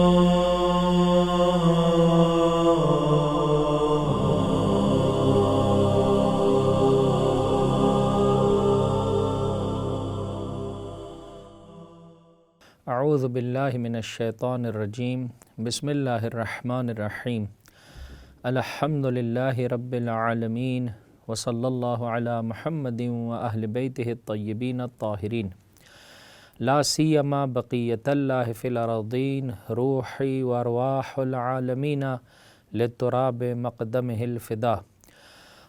اعوذ باللہ من الشیطان الرجیم بسم اللہ الرحمن الرحیم الحمد للہ رب العالمین وصلی اللہ علی محمد و اہل بیتہ الطیبین الطاہرین لا سیما بقیت اللہ فی الارضین روحی و ارواح العالمین للتراب مقدمہ الفدا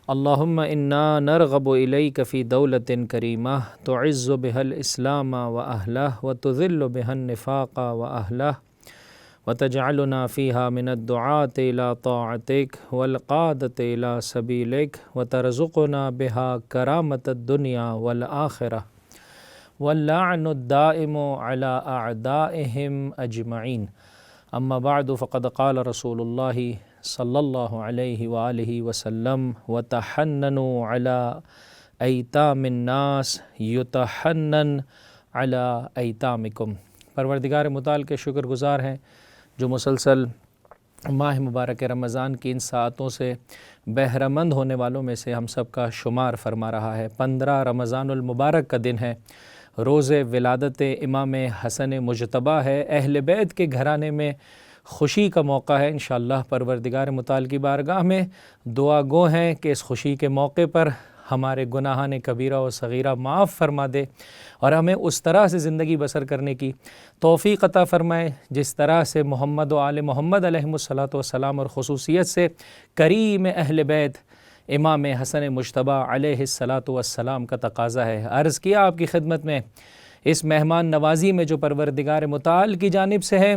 اللہم انا نرغب الیک فی دولت کریمہ تعز بها الاسلام و اہلہ و تذل بها النفاق و اہلہ وتجعلنا فیہا من الدعاة الى طاعتک والقادة الى سبیلک وترزقنا بها کرامة الدنیا والآخرہ واللعن الدائم على اعدائهم اجمعین اما بعد فقد قال رسول اللہ صلی اللہ علیہ وآلہ وسلم وتحننوا على ایتام الناس یتحنن على ایتامکم۔ پروردگار متعال کے شکر گزار ہیں جو مسلسل ماہ مبارک رمضان کی ان ساعتوں سے بہرہ مند ہونے والوں میں سے ہم سب کا شمار فرما رہا ہے۔ 15 رمضان المبارک کا دن ہے، روز ولادت امام حسن مجتبیٰ ہے، اہل بیت کے گھرانے میں خوشی کا موقع ہے۔ انشاءاللہ پروردگار متعال کی بارگاہ میں دعا گو ہیں کہ اس خوشی کے موقع پر ہمارے گناہان کبیرہ و صغیرہ معاف فرما دے اور ہمیں اس طرح سے زندگی بسر کرنے کی توفیق عطا فرمائے جس طرح سے محمد و آل محمد علیہم الصلاۃ والسلام اور خصوصیت سے کریم اہل بیت امام حسن مجتبیٰ علیہ الصلاۃ والسلام کا تقاضا ہے۔ عرض کیا آپ کی خدمت میں اس مہمان نوازی میں جو پروردگار متعال کی جانب سے ہے،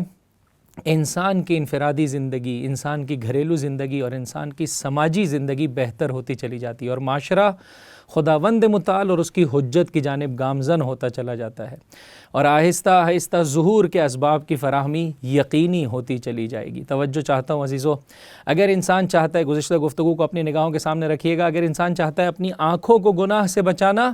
انسان کی انفرادی زندگی، انسان کی گھریلو زندگی اور انسان کی سماجی زندگی بہتر ہوتی چلی جاتی ہے اور معاشرہ خداوند متعال اور اس کی حجت کی جانب گامزن ہوتا چلا جاتا ہے اور آہستہ آہستہ ظہور کے اسباب کی فراہمی یقینی ہوتی چلی جائے گی۔ توجہ چاہتا ہوں عزیزو، اگر انسان چاہتا ہے، گزشتہ گفتگو کو اپنی نگاہوں کے سامنے رکھیے گا، اگر انسان چاہتا ہے اپنی آنکھوں کو گناہ سے بچانا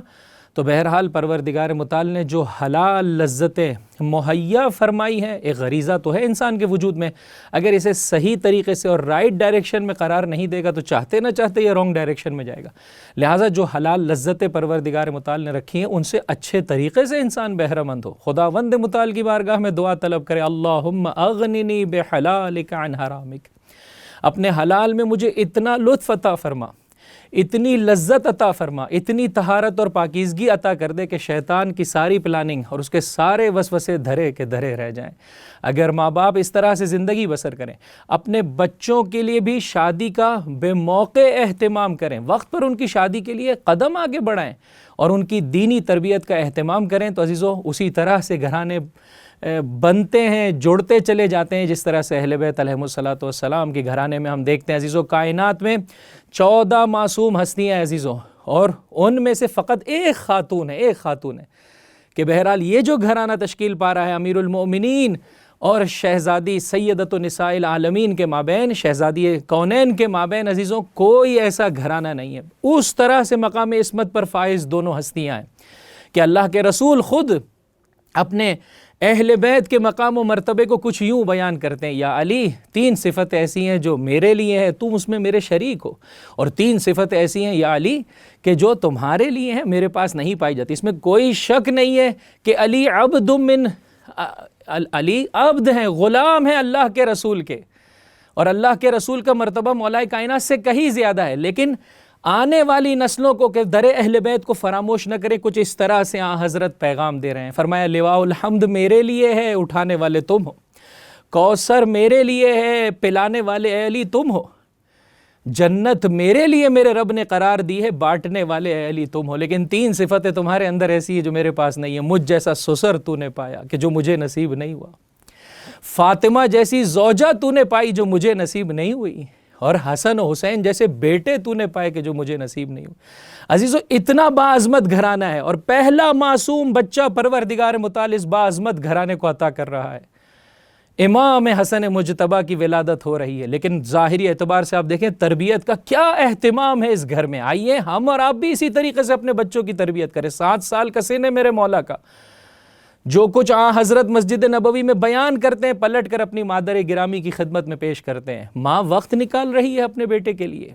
تو بہرحال پروردگار متعال نے جو حلال لذتیں مہیا فرمائی ہیں، ایک غریزہ تو ہے انسان کے وجود میں، اگر اسے صحیح طریقے سے اور رائٹ ڈائریکشن میں قرار نہیں دے گا تو چاہتے نہ چاہتے یہ رونگ ڈائریکشن میں جائے گا۔ لہٰذا جو حلال لذتیں پروردگار متعال نے رکھی ہیں ان سے اچھے طریقے سے انسان بہرہ مند ہو، خداوند متعال کی بارگاہ میں دعا طلب کرے، اللہم اغننی بحلالک عن حرامک، اپنے حلال میں مجھے اتنا لطف عطا فرما، اتنی لذت عطا فرما، اتنی طہارت اور پاکیزگی عطا کر دے کہ شیطان کی ساری پلاننگ اور اس کے سارے وسوسے دھرے کے دھرے رہ جائیں۔ اگر ماں باپ اس طرح سے زندگی بسر کریں، اپنے بچوں کے لیے بھی شادی کا بے موقع اہتمام کریں، وقت پر ان کی شادی کے لیے قدم آگے بڑھائیں اور ان کی دینی تربیت کا اہتمام کریں تو عزیزو اسی طرح سے گھرانے بنتے ہیں، جوڑتے چلے جاتے ہیں جس طرح سے اہل بیت علیہم الصلاۃ والسلام کے گھرانے میں ہم دیکھتے ہیں۔ عزیزو کائنات میں 14 معصوم ہستیاں ہیں عزیزو، اور ان میں سے فقط ایک خاتون ہے کہ بہرحال یہ جو گھرانہ تشکیل پا رہا ہے امیر المؤمنین اور شہزادی سیدۃ النساء العالمین کے مابین، شہزادی کونین کے مابین عزیزوں کوئی ایسا گھرانہ نہیں ہے۔ اس طرح سے مقام عصمت پر فائز دونوں ہستیاں ہیں کہ اللہ کے رسول خود اپنے اہل بیت کے مقام و مرتبے کو کچھ یوں بیان کرتے ہیں، یا علی 3 صفت ایسی ہیں جو میرے لیے ہے، تم اس میں میرے شریک ہو، اور 3 صفت ایسی ہیں یا علی کہ جو تمہارے لیے ہیں میرے پاس نہیں پائی جاتی۔ اس میں کوئی شک نہیں ہے کہ علی عبد ہیں، غلام ہیں اللہ کے رسول کے، اور اللہ کے رسول کا مرتبہ مولا کائنات سے کہیں زیادہ ہے، لیکن آنے والی نسلوں کو کہ در اہل بیت کو فراموش نہ کرے، کچھ اس طرح سے حضرت پیغام دے رہے ہیں۔ فرمایا لواء الحمد میرے لیے ہے، اٹھانے والے تم ہو، کوثر میرے لیے ہے، پلانے والے اے علی تم ہو، جنت میرے لیے میرے رب نے قرار دی ہے، بانٹنے والے اے علی تم ہو، لیکن 3 صفتیں تمہارے اندر ایسی ہیں جو میرے پاس نہیں ہیں۔ مجھ جیسا سسر تو نے پایا کہ جو مجھے نصیب نہیں ہوا، فاطمہ جیسی زوجہ تو نے پائی جو مجھے نصیب نہیں ہوئی، اور حسن و حسین جیسے بیٹے تو نے پائے کہ جو مجھے نصیب نہیں ہو۔ عزیزو اتنا باعظمت گھرانہ ہے، اور پہلا معصوم بچہ پروردگار متعال اس باعظمت گھرانے کو عطا کر رہا ہے۔ امام حسن مجتبیٰ کی ولادت ہو رہی ہے، لیکن ظاہری اعتبار سے آپ دیکھیں تربیت کا کیا اہتمام ہے اس گھر میں۔ آئیے ہم اور آپ بھی اسی طریقے سے اپنے بچوں کی تربیت کریں۔ 7 سال کا سن ہے میرے مولا کا، جو کچھ حضرت مسجد نبوی میں بیان کرتے ہیں پلٹ کر اپنی مادر گرامی کی خدمت میں پیش کرتے ہیں۔ ماں وقت نکال رہی ہے اپنے بیٹے کے لیے،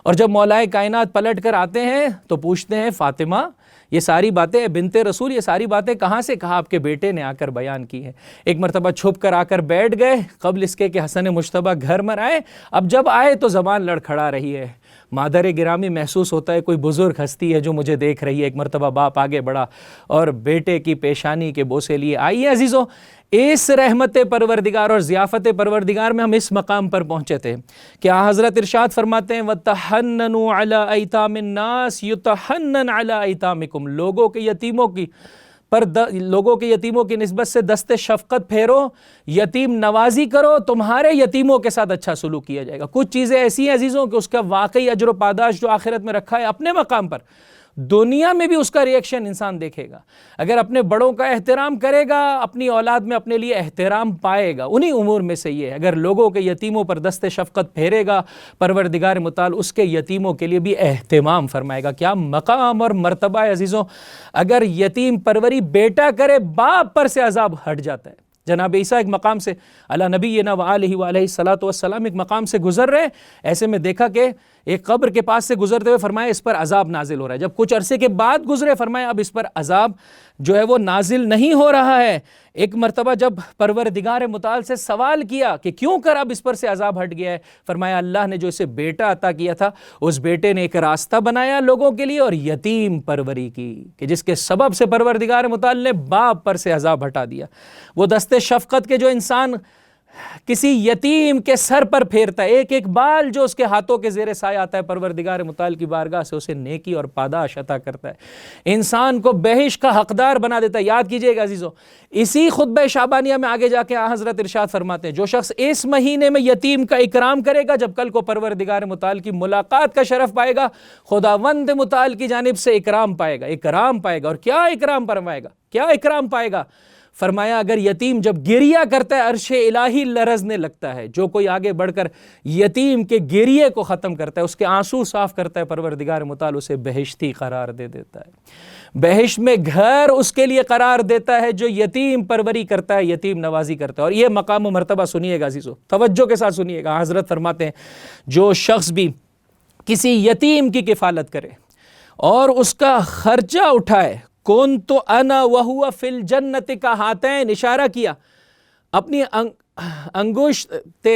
اور جب مولائے کائنات پلٹ کر آتے ہیں تو پوچھتے ہیں فاطمہ یہ ساری باتیں بنت رسول، یہ ساری باتیں کہاں سے؟ کہا آپ کے بیٹے نے آ کر بیان کی ہیں۔ ایک مرتبہ چھپ کر آ کر بیٹھ گئے قبل اس کے کہ حسن مجتبیٰ گھر میں آئے، اب جب آئے تو زبان لڑکھڑا رہی ہے۔ مادر گرامی محسوس ہوتا ہے کوئی بزرگ ہستی ہے جو مجھے دیکھ رہی ہے۔ ایک مرتبہ باپ آگے بڑھا اور بیٹے کی پیشانی کے بوسے لیے۔ آئیے عزیزوں، اس رحمت پروردگار اور ضیافت پروردگار میں ہم اس مقام پر پہنچے تھے کہ حضرت ارشاد فرماتے ہیں وَتَحَنَّنُوا عَلَىٰ أَيْتَامِ النَّاسِ يُتَحَنَّنْ عَلَىٰ أَيْتَامِكُمْ، لوگوں کے یتیموں کی نسبت سے دست شفقت پھیرو، یتیم نوازی کرو، تمہارے یتیموں کے ساتھ اچھا سلوک کیا جائے گا۔ کچھ چیزیں ایسی ہیں عزیزوں کہ اس کا واقعی اجر و پاداش جو آخرت میں رکھا ہے اپنے مقام پر، دنیا میں بھی اس کا ریئیکشن انسان دیکھے گا۔ اگر اپنے بڑوں کا احترام کرے گا اپنی اولاد میں اپنے لیے احترام پائے گا۔ انہی امور میں سے یہ ہے، اگر لوگوں کے یتیموں پر دست شفقت پھیرے گا پروردگار متعال اس کے یتیموں کے لیے بھی اہتمام فرمائے گا۔ کیا مقام اور مرتبہ ہے عزیزوں! اگر یتیم پروری بیٹا کرے باپ پر سے عذاب ہٹ جاتا ہے۔ جناب عیسیٰ ایک مقام سے علی نبینا وآلہ وعلیہ الصلاۃ والسلام ایک مقام سے گزر رہے، ایسے میں دیکھا کہ ایک قبر کے پاس سے گزرتے ہوئے فرمایا اس پر عذاب نازل ہو رہا ہے۔ جب کچھ عرصے کے بعد گزرے فرمایا اب اس پر عذاب جو ہے وہ نازل نہیں ہو رہا ہے۔ ایک مرتبہ جب پروردگار متعال سے سوال کیا کہ کیوں کر اب اس پر سے عذاب ہٹ گیا ہے، فرمایا اللہ نے جو اسے بیٹا عطا کیا تھا اس بیٹے نے ایک راستہ بنایا لوگوں کے لیے اور یتیم پروری کی، کہ جس کے سبب سے پروردگار متعال نے باپ پر سے عذاب ہٹا دیا۔ وہ دست شفقت کے جو انسان کسی یتیم کے سر پر پھیرتا ہے، ایک ایک بال جو اس کے ہاتھوں کے زیر سایہ آتا ہے، پروردگار متعال کی بارگاہ سے اسے نیکی اور پاداش عطا کرتا ہے، انسان کو بہشت کا حقدار بنا دیتا ہے۔ یاد کیجئے گا عزیزو، اسی خطبہ شعبانیہ میں آگے جا کے حضرت ارشاد فرماتے ہیں جو شخص اس مہینے میں یتیم کا اکرام کرے گا جب کل کو پروردگار متعال کی ملاقات کا شرف پائے گا، خداوند متعال کی جانب سے اکرام پائے گا۔ اور کیا اکرام فرمائے گا، کیا اکرام پائے گا؟ فرمایا اگر یتیم جب گریہ کرتا ہے عرش الہی لرزنے لگتا ہے۔ جو کوئی آگے بڑھ کر یتیم کے گریے کو ختم کرتا ہے، اس کے آنسو صاف کرتا ہے، پروردگار متعال اسے بہشتی قرار دے دیتا ہے، بہشت میں گھر اس کے لیے قرار دیتا ہے جو یتیم پروری کرتا ہے، یتیم نوازی کرتا ہے۔ اور یہ مقام و مرتبہ سنیے گا عزیزو، توجہ کے ساتھ سنیے گا۔ حضرت فرماتے ہیں جو شخص بھی کسی یتیم کی کفالت کرے اور اس کا خرچہ اٹھائے، کنت انا وہو فی الجنت کا ہاتین، اشارہ کیا اپنی انگشت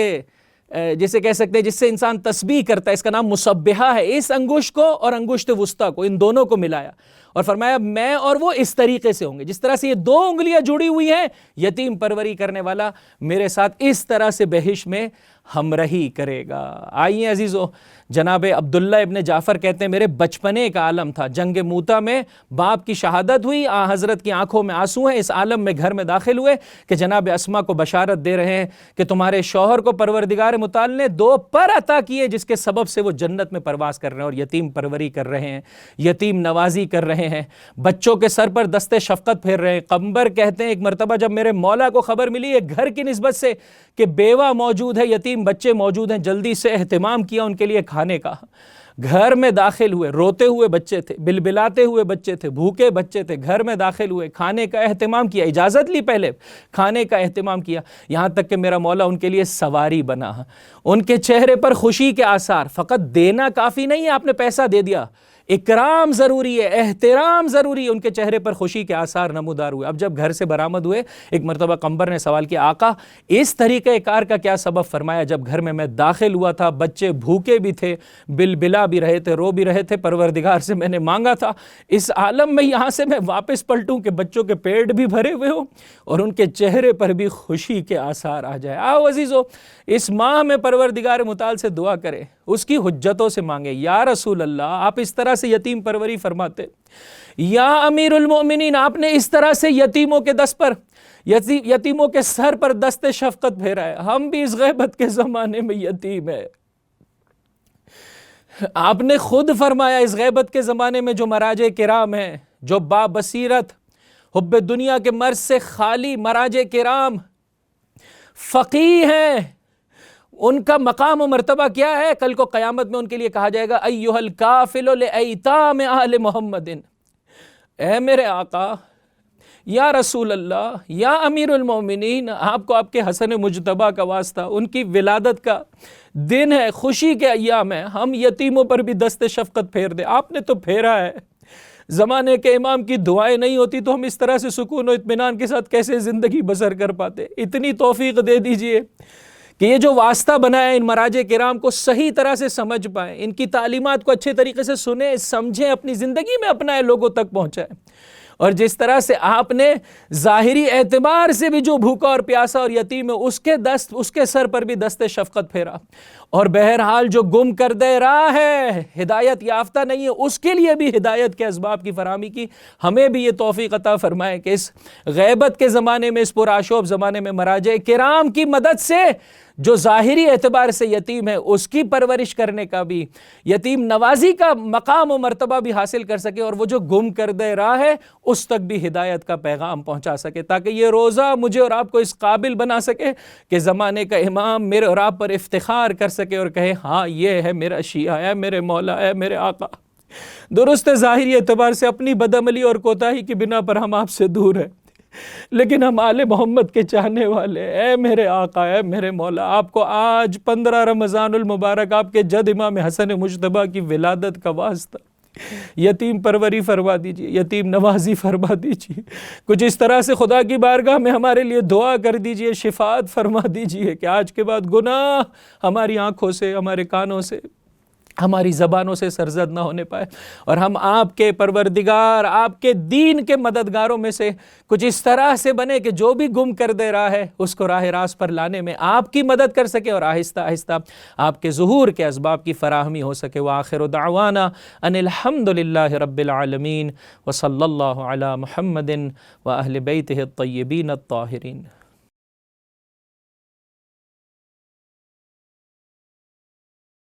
جسے کہہ سکتے ہیں جس سے انسان تسبیح کرتا ہے، اس کا نام مسبحہ ہے، اس انگشت کو اور انگشت وسطیٰ کو، ان دونوں کو ملایا اور فرمایا میں اور وہ اس طریقے سے ہوں گے، جس طرح سے یہ دو انگلیاں جڑی ہوئی ہیں، یتیم پروری کرنے والا میرے ساتھ اس طرح سے بہشت میں ہمراہی کرے گا۔ آئیے عزیزو، جناب عبداللہ ابن جعفر کہتے ہیں میرے بچپنے کا عالم تھا، جنگ موتا میں باپ کی شہادت ہوئی، حضرت کی آنکھوں میں آنسو ہیں، اس عالم میں گھر میں داخل ہوئے کہ جناب اسما کو بشارت دے رہے ہیں کہ تمہارے شوہر کو پروردگار متعال نے 2 پر عطا کیے جس کے سبب سے وہ جنت میں پرواز کر رہے ہیں اور یتیم پروری کر رہے ہیں، یتیم نوازی کر رہے ہیں، بچوں کے سر پر دست شفقت پھیر رہے ہیں۔ قمبر کہتے ہیں ایک مرتبہ جب میرے مولا کو خبر ملی ایک گھر کی نسبت سے کہ بیوہ موجود ہے، یتیم بچے موجود ہیں، جلدی سے اہتمام کیا ان کے لیے کھانے کا، گھر میں داخل ہوئے، روتے ہوئے بچے تھے، بلبلاتے ہوئے بچے تھے، بھوکے بچے تھے، گھر میں داخل ہوئے، کھانے کا اہتمام کیا، اجازت لی، پہلے کھانے کا اہتمام کیا، یہاں تک کہ میرا مولا ان کے لیے سواری بنا، ان کے چہرے پر خوشی کے آثار۔ فقط دینا کافی نہیں ہے، آپ نے پیسہ دے دیا، اکرام ضروری ہے، احترام ضروری ہے، ان کے چہرے پر خوشی کے آثار نمودار ہوئے۔ اب جب گھر سے برآمد ہوئے ایک مرتبہ قمبر نے سوال کیا آقا اس طریقہ کار کا کیا سبب؟ فرمایا جب گھر میں داخل ہوا تھا بچے بھوکے بھی تھے، بلبلا بھی رہے تھے، رو بھی رہے تھے، پروردگار سے میں نے مانگا تھا اس عالم میں یہاں سے میں واپس پلٹوں کہ بچوں کے پیٹ بھی بھرے ہوئے ہوں اور ان کے چہرے پر بھی خوشی کے آثار آ جائے۔ آؤ عزیزو، اس ماہ میں پروردگار متعال سے دعا کرے، اس کی حجتوں سے مانگے، یا رسول اللہ آپ اس طرح سے یتیم پروری فرماتے، یا امیر المؤمنین آپ نے اس طرح سے یتیموں کے دست پر، یتیموں کے سر پر دست شفقت پھیرا ہے، ہم بھی اس غیبت کے زمانے میں یتیم ہیں۔ آپ نے خود فرمایا اس غیبت کے زمانے میں جو مراجع کرام ہیں، جو با بصیرت حب دنیا کے مرض سے خالی مراجع کرام فقیہ ہیں، ان کا مقام و مرتبہ کیا ہے؟ کل کو قیامت میں ان کے لیے کہا جائے گا ایھا الکافل لایتام اہل محمد، اے میرے آقا یا رسول اللہ، یا امیر المومنین، آپ کو آپ کے حسن مجتبیٰ کا واسطہ، ان کی ولادت کا دن ہے، خوشی کے ایام ہے، ہم یتیموں پر بھی دست شفقت پھیر دیں۔ آپ نے تو پھیرا ہے۔ زمانے کے امام کی دعائیں نہیں ہوتی تو ہم اس طرح سے سکون و اطمینان کے ساتھ کیسے زندگی بسر کر پاتے؟ اتنی توفیق دے دیجئے کہ یہ جو واسطہ بنا ہے ان مراجع کرام کو صحیح طرح سے سمجھ پائیں، ان کی تعلیمات کو اچھے طریقے سے سنیں، سمجھیں، اپنی زندگی میں اپنائیں، لوگوں تک پہنچائیں۔ اور جس طرح سے آپ نے ظاہری اعتبار سے بھی جو بھوکا اور پیاسا اور یتیم ہے اس کے سر پر بھی دست شفقت پھیرا، اور بہرحال جو گم کردہ راہ ہے، ہدایت یافتہ نہیں ہے، اس کے لیے بھی ہدایت کے اسباب کی فراہمی کی۔ ہمیں بھی یہ توفیق عطا فرمائے کہ اس غیبت کے زمانے میں، اس پرآشوب زمانے میں مراجع کرام کی مدد سے جو ظاہری اعتبار سے یتیم ہے اس کی پرورش کرنے کا بھی، یتیم نوازی کا مقام و مرتبہ بھی حاصل کر سکے، اور وہ جو گم کردہ راہ ہے اس تک بھی ہدایت کا پیغام پہنچا سکے، تاکہ یہ روزہ مجھے اور آپ کو اس قابل بنا سکے کہ زمانے کا امام میرے اور آپ پر افتخار کر سکے اور کہے ہاں یہ ہے میرا شیعہ، ہے میرے مولا، ہے میرے آقا۔ درست ظاہری اعتبار سے اپنی بدعملی اور کوتاہی کی بنا پر ہم آپ سے دور ہیں، لیکن ہم آل محمد کے چاہنے والے، اے میرے آقا، اے میرے مولا، آپ کو آج 15 رمضان المبارک آپ کے جد امام حسن مجتبیٰ کی ولادت کا واسطہ یتیم پروری فرما دیجئے، یتیم نوازی فرما دیجئے، کچھ اس طرح سے خدا کی بارگاہ میں ہمارے لیے دعا کر دیجئے، شفاعت فرما دیجئے کہ آج کے بعد گناہ ہماری آنکھوں سے، ہمارے کانوں سے، ہماری زبانوں سے سرزد نہ ہونے پائے، اور ہم آپ کے پروردگار، آپ کے دین کے مددگاروں میں سے کچھ اس طرح سے بنے کہ جو بھی گم کر دے رہا ہے اس کو راہ راست پر لانے میں آپ کی مدد کر سکے، اور آہستہ آہستہ آپ کے ظہور کے اسباب کی فراہمی ہو سکے۔ وآخر دعوانا ان الحمد للہ رب العالمین، وصلی اللہ علی محمد وأہل بیتہ الطیبین الطاہرین۔